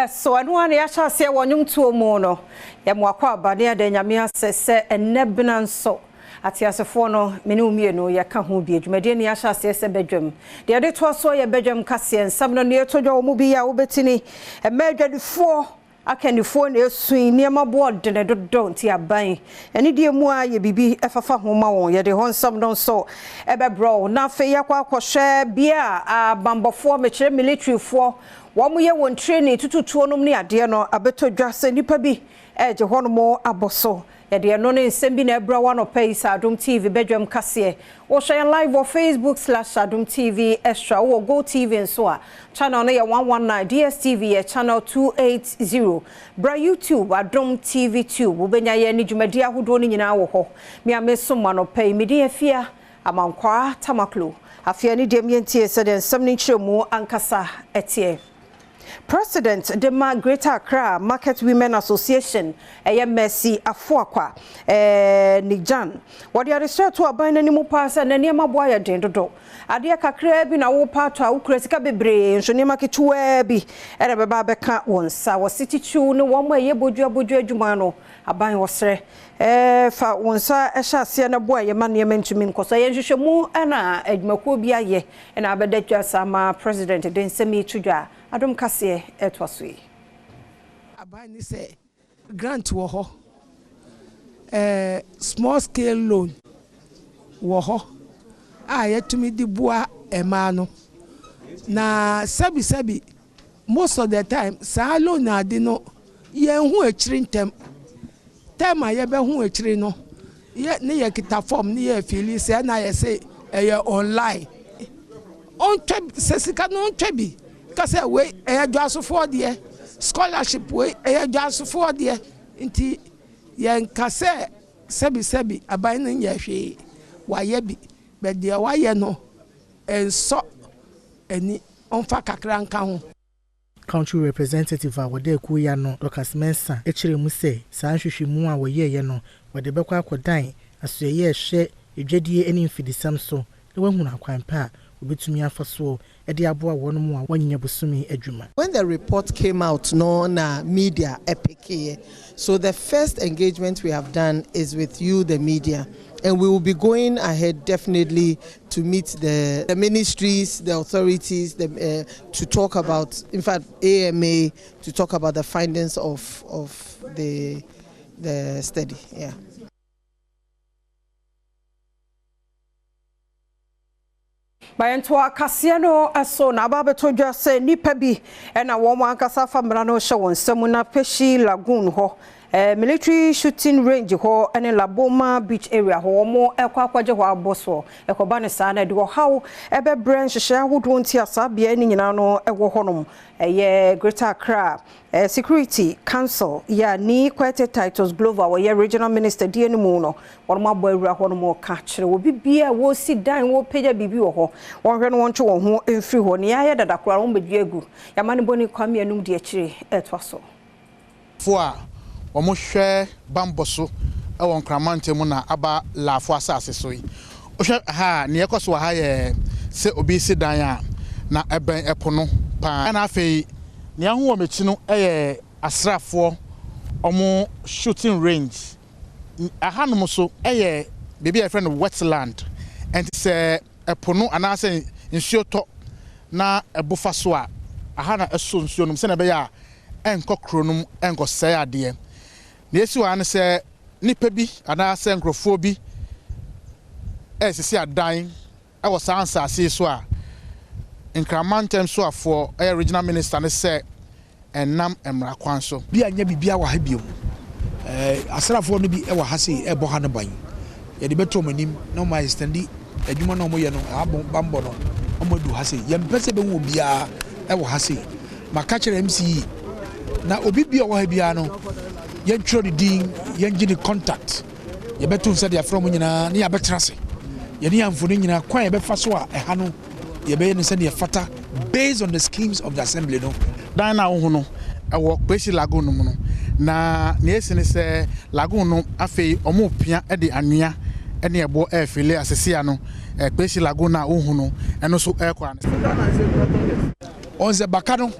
So anu ya sha se wonyum tuo mu no ye mo akwa abade de nyame asese enebna nso atiasefo no mene umienu ye ka ho bi adwumade ne ya sha se bedwam de de to so ye bedwam kase ensam no ne todwo mu bi ya wobetini emadwadifo akanifo na esuin niema board ne dodo nti aban ene die mu a ye bibi efafa homa won ye de honsam don so ebebro na fe yakwa akohwe bia abambofo mekire military fo Wamu ye won training tututuo nom ne ade no abetodwa se nipa bi eje hono aboso ye de no ne nsem bi na ebra wa no pay sa Adom TV bedwam kase wo share live on Facebook/Adom TV extra wo Go TV nso a channel no ye 119 DSTV ye channel 280 bra YouTube Adom TV 2 wo benya ye ni dwumadi ahodo no nyina wo ho me ameso ma no pay me de afia amankwa tamaklo afia ni dem yentie se de nsem ni chiremu ankasa etie President Dema Greater Accra Market Women Association Mercy Afuakwa Nijan wadi arisha to aban na nimu pasa na niema boa ya den dodo ade kakra bi na wo pato a ukura sika bebre nso niema ketuwa bi ere beba beka wonsa wo city chu ne wo ma ye bodu adwuma no aban wo sere fa wonsa ehya ase na boa ye ma niema ntumi nkoso ye hwehwemu na adwumakuo bi aye na abedatwa sama president den semi tudwa Adom kase etwasui aban ni say grant wo ho small scale loan wo ho yetumi di bua ema no na sabi most of the time sa loan ade no ye hu akiri ntem time ye be hu akiri no ye ne ye kita form ne ye fili say na ye say online on sesika no twabi kase we dwaso for de scholarship we dwaso for de nti yen kase sebi aban no nya hwe waye bi be de waye no enso eni onfa kakra nka ho Country representative awode kuya no Dr. Mensa ekire mu se san hwehwemu a woyeye no wode bekwa akodan asoye hwe edwadie eni mfidisam so ne wahunu akwanpa obetumi afaso edi aboa won mu a wanya busumi adwuma. When the report came out no na media epic, so the first engagement we have done is with you the media, and we will be going ahead definitely to meet the ministries, the authorities, to talk about, in fact AMA, to talk about the findings of the study. Yeah. Bayanto akase no aso na babetodwa se nipa bi na wo mo ankasa famra no hye won samu na Peshi Lagoon ho military shooting range ho ene Laboma beach area ho mo ekwakwaje ho aboso ekoba ne sa na de ho hawo ebe branch hye ahodo nti asa bia ni nyina no ewo honom Greater Accra Security Council ya ni quite titles global wo regional minister die ni mu no won ma bo awura ho no mo ka kire wo bibia wo si dan wo peja bibi wo ho won hwe no won twe won ho enfri ho ne ya dada kora won bedu egu ya mane boni kwame anum de akire etwaso fo a wo mo hwe bamboso e won kramante mu na aba lafo asase so yi o hwe ha ne yekoso ha ye se obi si dan a na eben epono pa na afei ne ahu wo mechi no asrafo omo shooting range ahanom so baby a friend of wetland and say epono anase nsuo to na ebofa so a ahana eso nsuo num se na be ya enko kronum enko sei ade na esi wa ne se nipa bi anase nkrofo bi sisi adan wo sansa ase so a Inkramantem so afọ regional minister ne se enam emra kwan so bi anya bibia wa ha biom asrafo no bi e wa ha se e bo ha ne ban ye de beto manim na ma extendi adwuma na mo ye no bambo no mo du ha se ye mpese be wo bia e wa ha se maka kire MC na obi bia wa ha bia no ye ntro de din ye ngi ni contact ye beto nse de afro mo nyina ne ya betrase ye ne amfo no nyina kwan ye be fa so a e ha no ye be send your fata based on the schemes of the assembly no dan na wo no e wo Peshi Lagoon no na ne esi ne se Lagoon no afei omo pia e de anua e ne ebo e fele asese no Peshi Lagoon na wo no eno so e kwa on ze bakano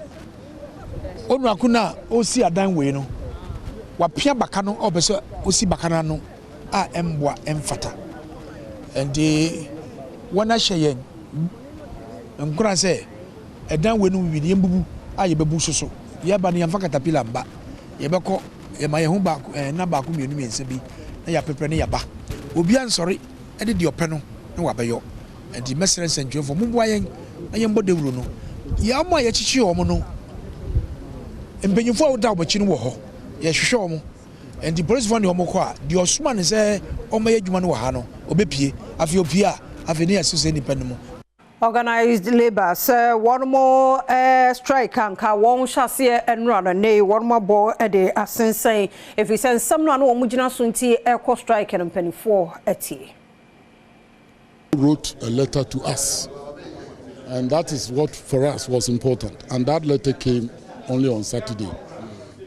onu akuna osi adan we no wapia baka no obeso osi baka no a emboa emfata ende wana hyeyen nkura se edan we no wi ne mbubu a yebebu soso yeba ne yamfa katapila mba yebekọ yema ye hu ba na ba ko mienu mense bi na ya pepre ne yaba obi ansori ede de opẹ no na wabeyo ende mesere sentwefo mumboa yen na yembo dewuro no ya mo ya chichi o mo no empenyifo awda obachi no wo ho ye hwehwe o mo ende police fund o mo kọ a de osuma ne se o ma yadwuma no wo ha no obepie afi opie a afi ne asuse ni panimu. Organized labor say one more strike and one chassis and run and one more ball at the say if he sends someone who mujina sunti eco strike and penny 4 eti. Wrote a letter to us, and that is what for us was important, and that letter came only on Saturday.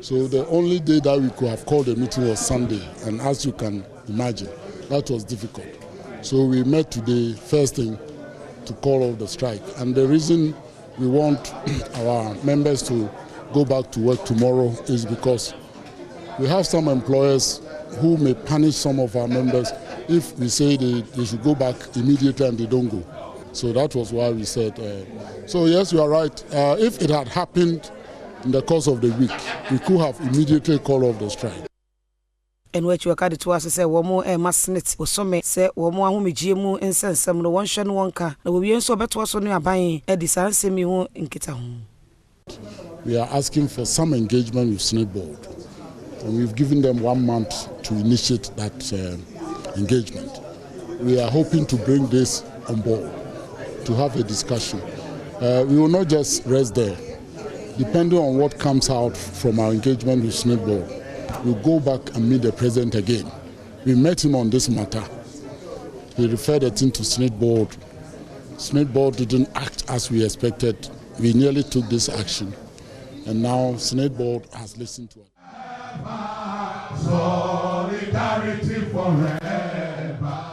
So the only day that we could have called a meeting was Sunday, and as you can imagine, that was difficult. So we met today first thing to call off the strike, and the reason we want our members to go back to work tomorrow is because we have some employers who may punish some of our members if we say they should go back immediately and they don't go. So that was why we said, so yes, you are right. If it had happened in the course of the week, we could have immediately called off the strike. And what you are to us say, one more masnet or some say, one more whom GMO and send some one shan one car. No, we so better was on your buying a design semi in Kitahum. We are asking for some engagement with Senate Board, and we've given them 1 month to initiate that engagement. We are hoping to bring this on board to have a discussion. We will not just rest there. Depending on what comes out from our engagement with Senate Board, we'll go back and meet the president again. We met him on this matter. He referred it into Senate Board. Senate Board didn't act as we expected. We nearly took this action. And now Senate Board has listened to it. Solidarity forever.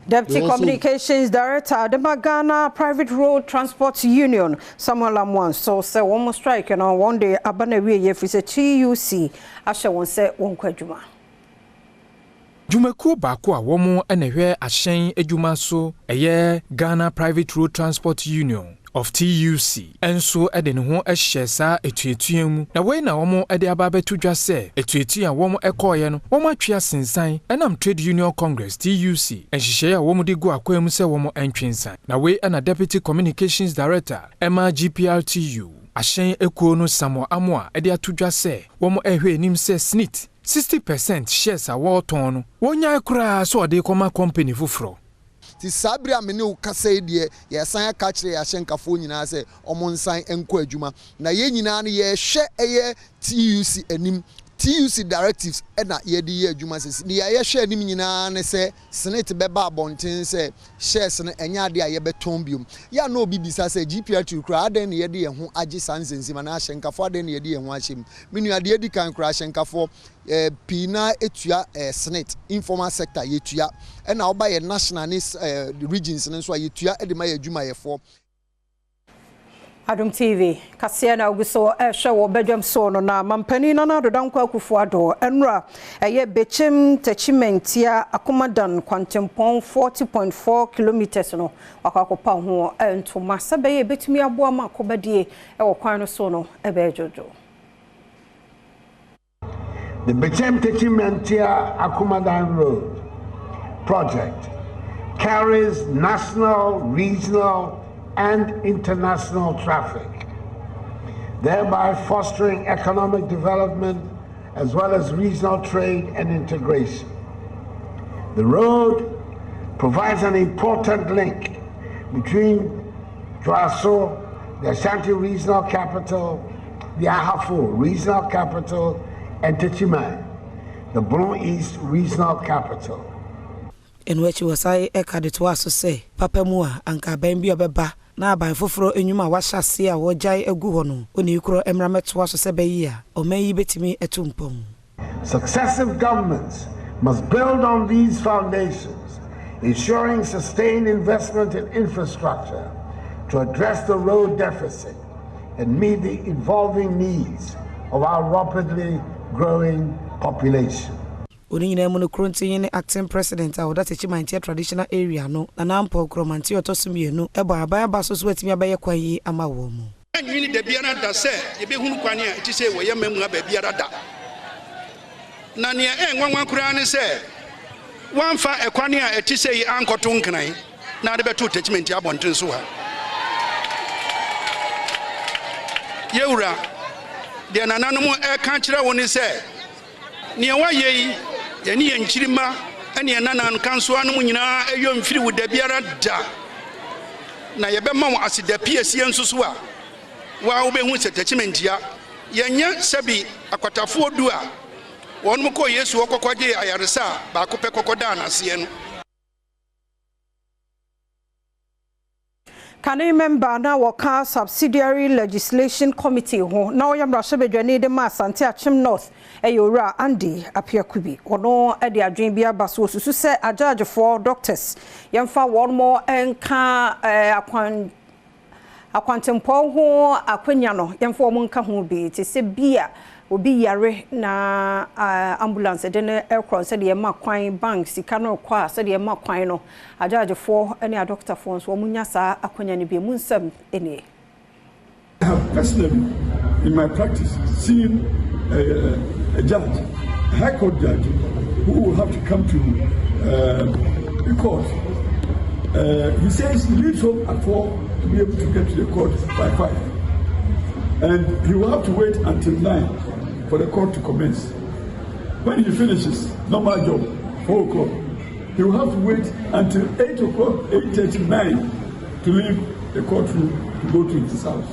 Deputy Communications Director, Adom Ghana Private Road Transport Union, Samuel Lamwan, so say one more strike and on one day Abanewe if it's a TUC, Asha won't say one kwejuma. Jumeko bako a womo enehwe ahyen adwuma so eye Ghana Private Road Transport Union of TUC enso ede ne ho ehye sa etuetuan mu na we na womo ede ababeto dwa se etuetuan womo ekoye no womo atwea sensan enam Trade Union Congress TUC enhihye a womo de go akwam se womo entwensan na we na Deputy Communications Director MRGPRTU ahyen ekuo no Samo Amoa ede atodwa se womo ehwe enim se snit 60% shares a woton no wonya ekura so ode koma company fufuro ti sabri amene ukasa die ye san ka kire ya hyenkafo nyina se omonsan enko adwuma na ye nyina no ye hwe eye TUC anim TUC directives na ye di ye adwuma sesi ni ye hwe anim nyina ne se senate beba abonten se shares no enya ade a ye beton biom ya na obi bisa se GPR2 kura aden ne ye de ye ho age sansensima na hyenkafo aden ne ye de ye ho ahyem menu ade edi kan kura hyenkafo pina etua senate informal sector yetua na oba ye national regions nso yetua e de ma yadwuma ye fo Adom TV kasia na oguso ehwe wo Badwam so no na mampani na dodanko akufo ado enra eye bechim tachimentia akomadan kwantempon 40.4 kilometers no akwakopa ho entoma sabeye betumi aboa ma akobadie e wo kwan no so no ebe jojo. The Bechem Techimentia Akumadan Road project carries national, regional, and international traffic, thereby fostering economic development as well as regional trade and integration. The road provides an important link between Joaso, the Ashanti regional capital, the Ahafo regional capital, and Techiman, the Blue East regional capital. In which was I echoed to us to say, Papa Mua, Anka Bambi Beba, now by Fofro in Yuma Washasia, or Jai Eguhono, when you crow Emramet was a Sebeia, or may you bet me a tumpum. Successive governments must build on these foundations, ensuring sustained investment in infrastructure to address the road deficit, and meet the evolving needs of our rapidly growing population. Only Monocronti acting president of that Chimantia traditional area no, and Ampo Cromanti or Tosumiano, Eba Basos wet me by a quay amawomo. And you need the Biana da say, you be Hunquania to say where your member be Biada. Nania and one Kurani say, one fa a quania at say Uncle Tunkanai, now the better attachment Yabon Tinsua. Yeura, the anonymous air country when he said, near why ye. Yeni enchirima eni enana nkanso anu nyina eyo mfiri wo da biara da na ye be ma wo asida piesie nsusu a wa wo be hu settlementia yenya sabi akwatafo du a wonum ko Yesu okokode ayaresa ba ko pe kokoda na se no. Can you remember now waka subsidiary legislation committee ho na oyam rasebedwane de ma Asante Achim North eyora Andy Apiakubi ono e de adwen bia baso susu se ajudge for doctors yemfa one more enka akwantempo ho akwanya no yemfa omo nka ho bi te se bia obi yare na ambulance de ne aircross se de ma kwan bank sika no kwa se de ma kwan no ajudge for any a doctor for so omunya sa akwanya ne bi munsam ene. I have personally in my practice seen a judge, a high court judge, who will have to come to the court. He says he leaves home at 4 to be able to get to the court by 5. And he will have to wait until 9 for the court to commence. When he finishes, normal job, 4 o'clock, he will have to wait until 8 o'clock, 8:39 to leave the courtroom to go to his house.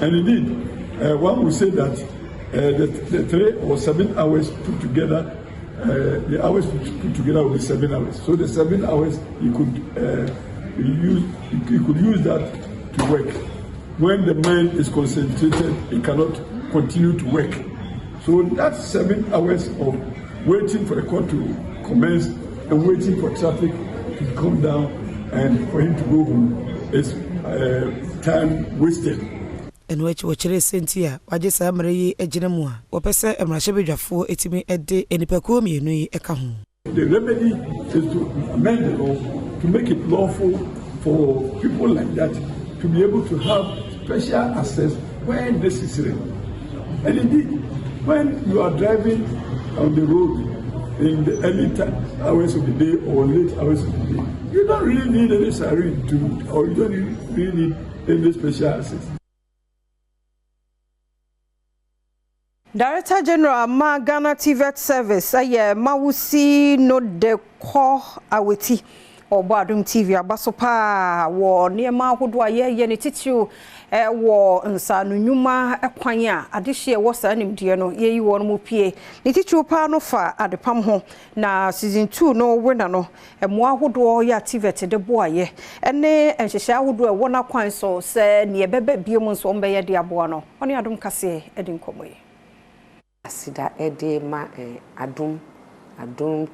And indeed, one will say that the 3 or 7 hours put together, the hours put together will be 7 hours. So the 7 hours he could use that to work. When the mind is concentrated, it cannot continue to work. So that's 7 hours of waiting for the court to commence and waiting for traffic to come down and for him to go home is time wasted. And which watchere sentia waje sa amre yi agina mu a wopese emrahye bedwafo etimi ede enipakuo mienu yi eka ho. The remedy is to amend the law to make it lawful for people like that to be able to have special access when necessary. And indeed, when you are driving on the road in the early hours of the day or late hours of the day, you don't really need any siren to, or you don't really need any special access. Director General Ma Ghana TVET Service aye mawusi no de ko aweti obo Adom TV abasopa wo niema ahodo aye ne titiru wo nsa no nyuma ekwan a adehye wo sa nimde no ye yi wo no pie ne titiru pa no fa adepam ho na season 2 no winner no emo ahodo ya TVET de bo aye ene enhyehyɛ ahodo e wo na kwan so se ne bebe biom nso mbeye de abo no oni Adom kase edi nkomoye Asida edema Adom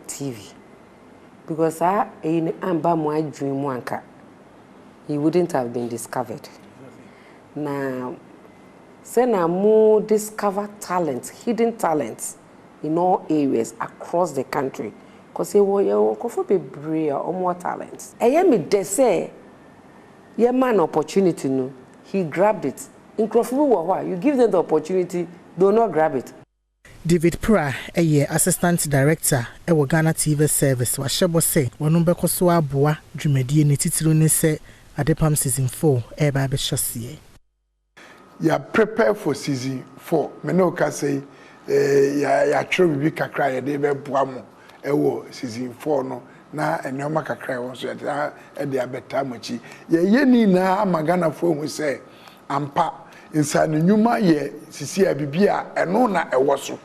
TV because in amba mo adwin mu anka he wouldn't have been discovered. Now sena mo discover talents, hidden talents in all areas across the country because he was kofo bebre or more talents. Me de say ye man opportunity no he grabbed it. In Krofuru you give them the opportunity, do not grab it. David Pra, Assistant Director, Ghana TV Service, was Shebo say, Wanumbe so aboa, Jumedi, and Titiru ne say, Adepam season 4, Baby Chassis. Ya prepare for season 4. Menoka say, ya true be kakra, de Badwam, season 4 no. Na enoma kakra won so ya de abeta machi. Ye ni na magana fo hu say, ampa inside nyuma ye sisi abibia eno na ewo so.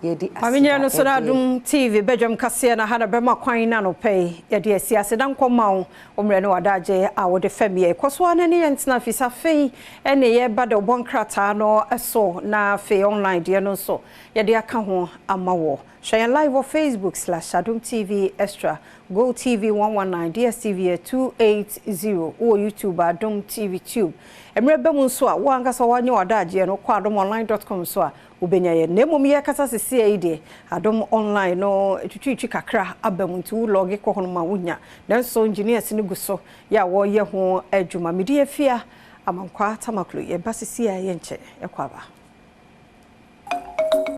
Aminya no sora Adom TV Badwam kase na hana bema kwan na no pay ye de asiase dan koma omre no wadaje a wo de famie koso anani yentina fisa fei ene ye ba de obonkrata no eso na fe online de no so ye de aka ho amawo Share live on Facebook/Adom TV Extra, Go TV 119, DSTV 280, or YouTube Adom TV Tube. Emrebe Munswa, Wangasa Wanyo Adaji, no kwadomonline.com so ubenya ye nemo mi yakasa sisi ide Adom online no tutuichi kakra abamuntu logi ko hono mawunya nanso engineers ni guso ya wo ye ho adwuma medi afia amankwa tamaklo ye basisi ya ye nche ekwaba